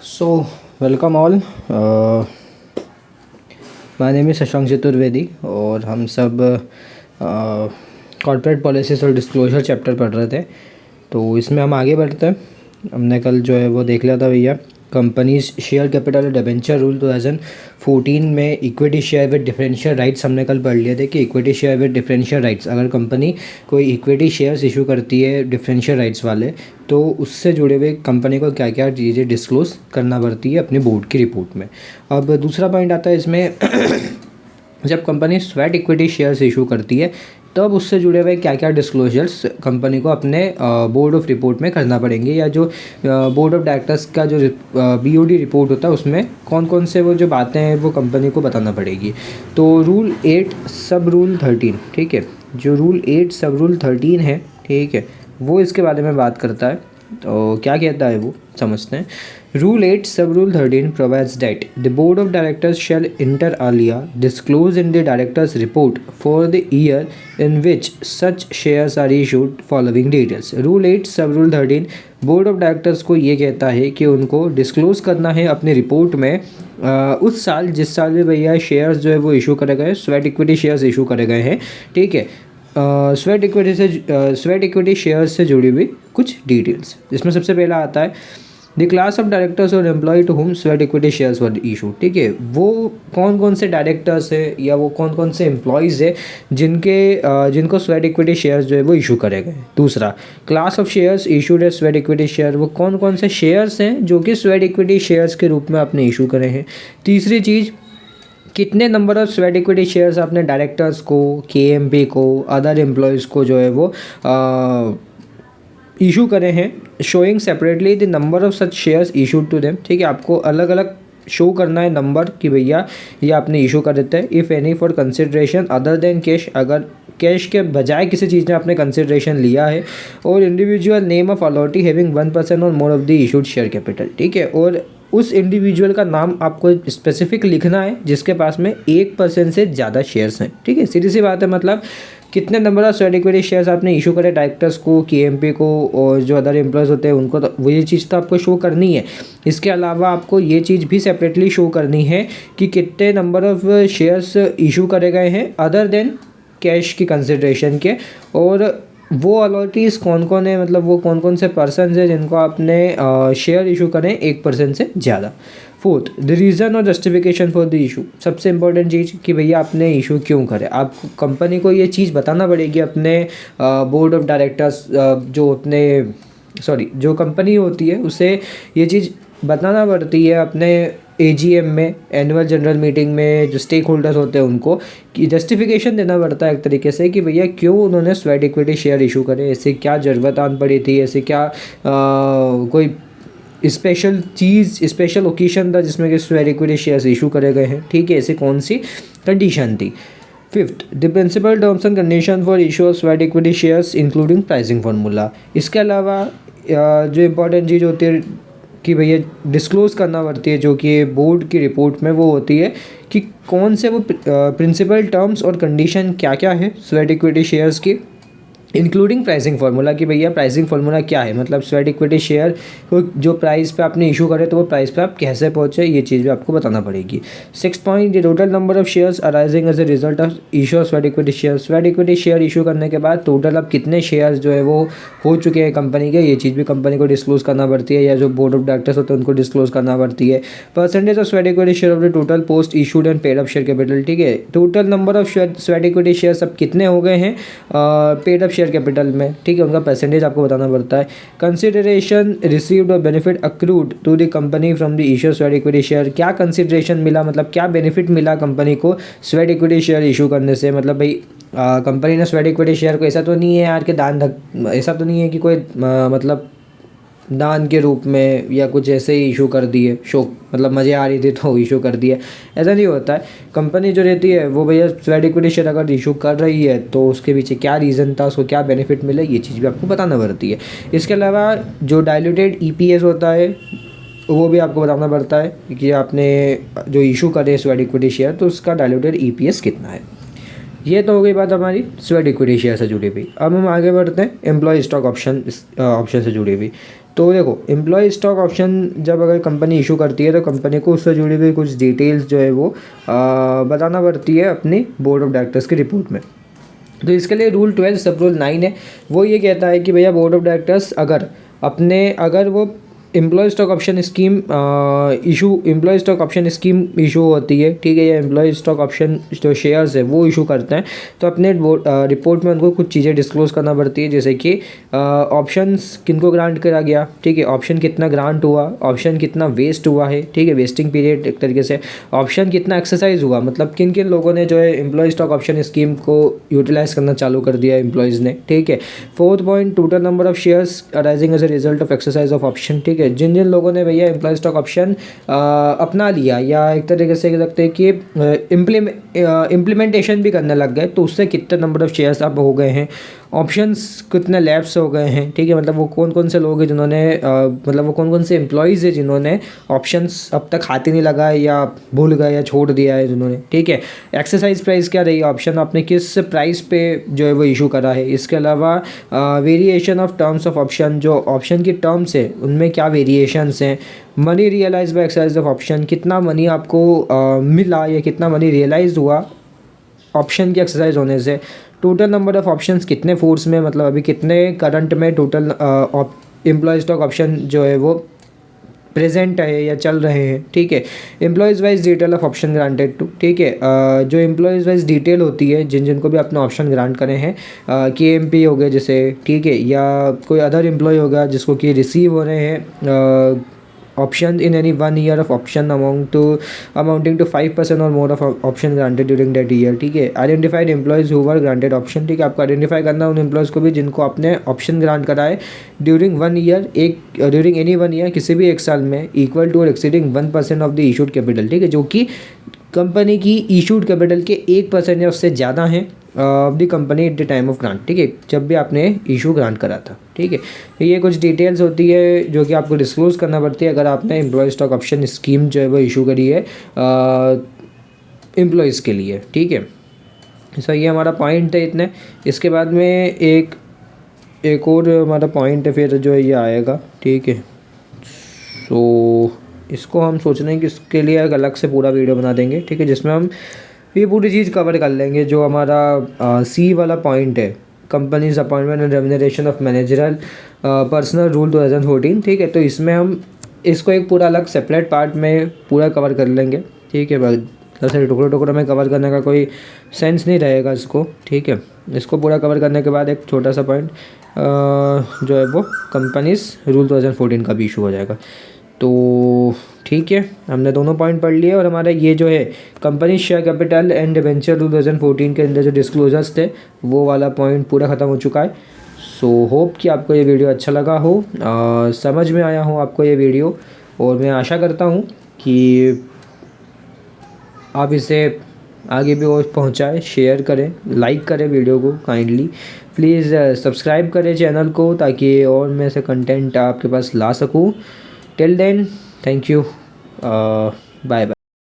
So, welcome all. My name is Shashank Chaturvedi और हम सब कॉर्पोरेट पॉलिसीज़ और डिस्क्लोजर चैप्टर पढ़ रहे थे। तो इसमें हम आगे बढ़ते हैं। हमने कल जो है वो देख लिया था भैया, companies share capital debenture rule 2014 में equity share with differential rights हमने कल पढ़ लिए थे कि equity share with differential rights, अगर कंपनी कोई इक्विटी शेयर्स इशू करती है डिफरेंशियल राइट्स वाले, तो उससे जुड़े हुए कंपनी को क्या क्या चीज़ें डिस्क्लोज़ करना पड़ती है अपने बोर्ड की रिपोर्ट में। अब दूसरा पॉइंट आता है इसमें जब company sweat equity shares issue करती है तब उससे जुड़े हुए क्या क्या डिस्क्लोजर्स कंपनी को अपने बोर्ड ऑफ रिपोर्ट में करना पड़ेंगे, या जो बोर्ड ऑफ डायरेक्टर्स का जो बीओडी रिपोर्ट होता है उसमें कौन कौन से वो जो बातें हैं वो कंपनी को बताना पड़ेगी। तो रूल 8 सब रूल 13, ठीक है, जो रूल 8 सब रूल 13 है, ठीक है, वो इसके बारे में बात करता है। तो क्या कहता है वो समझते हैं। रूल 8 सब rule 13 provides that the board of directors shall inter alia disclose in the directors report for the year in which such shares are issued following details। Rule 8 सब रूल 13 बोर्ड ऑफ डायरेक्टर्स को ये कहता है कि उनको disclose करना है अपनी रिपोर्ट में उस साल जिस साल में भैया शेयर्स जो है वो इशू करे गए, स्वेट इक्विटी शेयर्स इशू करे गए हैं, ठीक है। स्वेट इक्विटी शेयर्स से जुड़ी हुई कुछ डिटेल्स। इसमें सबसे पहला आता है द क्लास ऑफ डायरेक्टर्स और employ to whom sweat equity shares were issue, ठीक है, वो कौन कौन से डायरेक्टर्स है या वो कौन कौन से एम्प्लॉयज़ है जिनको स्वेट इक्विटी शेयर्स जो है वो इशू करे गए। दूसरा, क्लास ऑफ शेयर्स इशूड है स्वेट इक्विटी शेयर, वो कौन कौन से शेयर्स हैं जो कि स्वेट इक्विटी शेयर्स के रूप में आपने इशू करे हैं। तीसरी चीज़, कितने number of sweat equity shares आपने डायरेक्टर्स को, केएमपी को, अदर एम्प्लॉयज़ को जो है वो इशू करे हैं, showing separately the number of such shares issued to them, ठीक है, आपको अलग अलग शो करना है नंबर कि भैया ये आपने इशू कर देता है। If any for consideration other than cash, अगर कैश के बजाय किसी चीज़ में आपने कंसिडरेशन लिया है। और individual name of allottee having 1% और more of the issued share capital, ठीक है, और उस इंडिविजुअल का नाम आपको स्पेसिफिक लिखना है जिसके पास में 1% से ज़्यादा शेयर्स हैं, ठीक है। सीधी सी बात है, मतलब कितने number of sweat equity shares आपने इशू करे डायरेक्टर्स को, केएमपी को और जो अदर एम्प्लॉयज़ होते हैं उनको, तो वो ये चीज़ तो आपको शो करनी है। इसके अलावा आपको ये चीज़ भी सेपरेटली शो करनी है कि कितने नंबर ऑफ शेयर्स इशू करे गए हैं अदर देन कैश की कंसिडरेशन के, और वो अलॉटीज़ कौन कौन है, मतलब वो कौन कौन से पर्सन है जिनको आपने शेयर इशू करें 1% से ज़्यादा। फोर्थ, द रीज़न और जस्टिफिकेशन फॉर द इशू, सबसे इंपॉर्टेंट चीज़ कि भैया आपने इशू क्यों करे। आप कंपनी को ये चीज़ बताना पड़ेगी अपने बोर्ड ऑफ डायरेक्टर्स जो कंपनी होती है उसे ये चीज़ बताना पड़ती है अपने एजीएम में, एनुअल जनरल मीटिंग में जो स्टेक होल्डर्स होते हैं उनको कि जस्टिफिकेशन देना पड़ता है एक तरीके से कि भैया क्यों उन्होंने स्वेट इक्विटी शेयर इशू करे, ऐसे क्या ज़रूरत आन पड़ी थी, ऐसे क्या कोई स्पेशल चीज़, स्पेशल ओकेशन था जिसमें कि स्वेट इक्विटी शेयर्स इशू करे गए हैं, ठीक है, ऐसे कौन सी कंडीशन थी। Fifth, the principal terms and condition for issue of sweat equity shares including pricing formula. इसके अलावा जो इम्पोर्टेंट चीज़ होती है कि भैया डिस्क्लोज़ करना पड़ती है जो कि बोर्ड की रिपोर्ट में, वो होती है कि कौन से वो प्रिंसिपल टर्म्स और कंडीशन क्या क्या है स्वेट इक्विटी शेयर्स की, इंक्लूडिंग प्राइसिंग फार्मूला कि भैया प्राइसिंग फार्मूला क्या है, मतलब स्वेट इक्विटी शेयर को जो प्राइस पे आपने इशू करे तो वो प्राइस पे आप कैसे पहुँचे, ये चीज़ भी आपको बताना पड़ेगी। 6 point, the total number of shares arising as a result of issue of sweat equity share, sweat equity share issue करने के बाद टोटल अब कितने शेयर्स जो है वो हो चुके हैं कंपनी के, ये चीज़ भी कंपनी को डिस्क्लोज़ करना पड़ती है, या जो बोर्ड ऑफ डायरेक्टर्स होते हैं उनको डिस्क्लोज़ करना पड़ती है। Percentage of sweat equity share of the total post issued and paid up share capital, ठीक है, total number of sweat equity shares अब कितने हो गए हैं पेड अप शेयर कैपिटल में, ठीक है, उनका परसेंटेज आपको बताना पड़ता है। कंसिडरेशन रिसीव्ड और benefit accrued to the company from the issue sweat equity share, क्या कंसिडरेशन मिला, मतलब क्या बेनिफिट मिला कंपनी को स्वेट इक्विटी शेयर इशू करने से। मतलब भाई कंपनी ने स्वेट इक्विटी शेयर को, ऐसा तो नहीं है यार कि ऐसा तो नहीं है कि कोई मतलब दान के रूप में या कुछ ऐसे ही इशू कर दिए, शौक मतलब मज़े आ रही थी तो इशू कर दिया, ऐसा नहीं होता है। कंपनी जो रहती है वो भैया स्वेट इक्विटी शेयर अगर इशू कर रही है तो उसके पीछे क्या रीज़न था, उसको क्या बेनिफिट मिला, ये चीज़ भी आपको बताना पड़ती है। इसके अलावा जो डाइल्यूटेड ईपीएस होता है वो भी आपको बताना पड़ता है कि आपने जो इशू करे स्वेट इक्विटी शेयर तो उसका डाइल्यूटेड ईपीएस कितना है। ये तो हो गई बात हमारी स्वेट इक्विटी शेयर से जुड़ी हुई। अब हम आगे बढ़ते हैं एम्प्लॉय स्टॉक ऑप्शन से जुड़ी हुई। तो देखो एम्प्लॉय स्टॉक ऑप्शन जब अगर कंपनी इशू करती है तो कंपनी को उससे जुड़ी हुई कुछ डिटेल्स जो है वो बताना पड़ती है अपनी बोर्ड ऑफ डायरेक्टर्स की रिपोर्ट में। तो इसके लिए रूल 12 सब रूल 9 है, वो ये कहता है कि भैया बोर्ड ऑफ डायरेक्टर्स अगर वो employ stock option scheme issue होती है, ठीक है, या एम्प्लॉय स्टॉक ऑप्शन जो शेयर्स है वो इशू करते हैं, तो अपने रिपोर्ट में उनको कुछ चीज़ें डिस्क्लोज करना पड़ती है, जैसे कि ऑप्शंस किनको ग्रांट करा गया, ठीक है, ऑप्शन कितना ग्रांट हुआ, ऑप्शन कितना वेस्ट हुआ है, ठीक है, वेस्टिंग पीरियड एक तरीके से, ऑप्शन कितना एक्सरसाइज हुआ, मतलब किन किन लोगों ने जो है एम्प्लॉय स्टॉक ऑप्शन स्कीम को यूटिलाइज करना चालू कर दिया एम्प्लॉयज़ ने, ठीक है। 4th point, total number of shares arising as a result of exercise of option, ठीक है, जिन जिन लोगों ने भैया एम्प्लॉय स्टॉक ऑप्शन अपना लिया या एक तरीके से कह सकते हैं कि इम्प्लीमेंटेशन भी करने लग गए, तो उससे कितने नंबर ऑफ शेयर्स अब हो गए हैं, ऑप्शंस कितने लैप्स हो गए हैं, ठीक है, मतलब वो कौन कौन से लोग हैं जिन्होंने मतलब वो कौन कौन से एम्प्लॉयज़ हैं जिन्होंने ऑप्शंस अब तक हाथ ही नहीं लगाए या भूल गए या छोड़ दिया है जिन्होंने, ठीक है। एक्सरसाइज प्राइस क्या रही, ऑप्शन आपने किस प्राइस पे जो है वो इशू करा है। इसके अलावा variation of terms of option, जो ऑप्शन की टर्म्स है उनमें क्या वेरिएशंस हैं, money realize by exercise of option, कितना मनी आपको मिला या कितना मनी रियलाइज हुआ ऑप्शन की एक्सरसाइज होने से, टोटल नंबर ऑफ ऑप्शंस कितने फोर्स में, मतलब अभी कितने करंट में टोटल एम्प्लॉय स्टॉक ऑप्शन जो है वो प्रेजेंट है या चल रहे हैं, ठीक है। Employees wise detail of option granted to, ठीक है, जो एम्प्लॉयज़ वाइज डिटेल होती है जिन जिनको भी अपने ऑप्शन ग्रांट करे हैं, KMP हो गए जैसे, ठीक है, या कोई अदर एम्प्लॉय होगा जिसको कि रिसीव हो रहे हैं option in any 1 year of option amounting to 5% और more of option granted during that year, ठीक है। Identified employees who were granted option, ठीक है, आपको आइडेंटिफाई करना उन एम्प्लॉयज़ को भी जिनको आपने ऑप्शन ग्रांट कराए during 1 year, during any 1 year, किसी भी एक साल में, इक्वल टू और exceeding 1% of the issued capital, ठीक है, जो कि कंपनी की इशूड कैपिटल के 1% या उससे ज़्यादा हैं of the company at the time of grant, ठीक है, जब भी आपने इशू ग्रांट करा था, ठीक है। तो ये कुछ डिटेल्स होती है जो कि आपको डिस्क्लोज़ करना पड़ती है अगर आपने एम्प्लॉय स्टॉक ऑप्शन स्कीम जो है वो इशू करी है एम्प्लॉयज़ के लिए, ठीक है। सो ये हमारा पॉइंट है इतने। इसके बाद में एक और हमारा पॉइंट है फिर जो ये आएगा, ठीक है। सो इसको हम सोच रहे हैं कि इसके लिए एक अलग से पूरा वीडियो बना देंगे, ठीक है, जिसमें हम ये पूरी चीज़ कवर कर लेंगे। जो हमारा C वाला पॉइंट है, companies appointment and remuneration of managerial personnel rule 2014, ठीक है, तो इसमें हम इसको एक पूरा अलग सेपरेट पार्ट में पूरा कवर कर लेंगे, ठीक है। जैसे टुकड़ों में कवर करने का कोई सेंस नहीं रहेगा इसको, ठीक है। इसको पूरा कवर करने के बाद एक छोटा सा पॉइंट जो है वो कंपनीज रूल 2014 का भी इशू हो जाएगा। तो ठीक है, हमने दोनों पॉइंट पढ़ लिए और हमारा ये जो है company share capital and debenture rule 2014 के अंदर जो डिस्क्लोजर्स थे वो वाला पॉइंट पूरा ख़त्म हो चुका है। सो होप कि आपको ये वीडियो अच्छा लगा हो, समझ में आया हो आपको ये वीडियो, और मैं आशा करता हूँ कि आप इसे आगे भी और पहुँचाएँ, शेयर करें, लाइक करें वीडियो को काइंडली, प्लीज़ सब्सक्राइब करें चैनल को ताकि और मैं से कंटेंट आपके पास ला सकूँ। Till then, thank you, bye bye.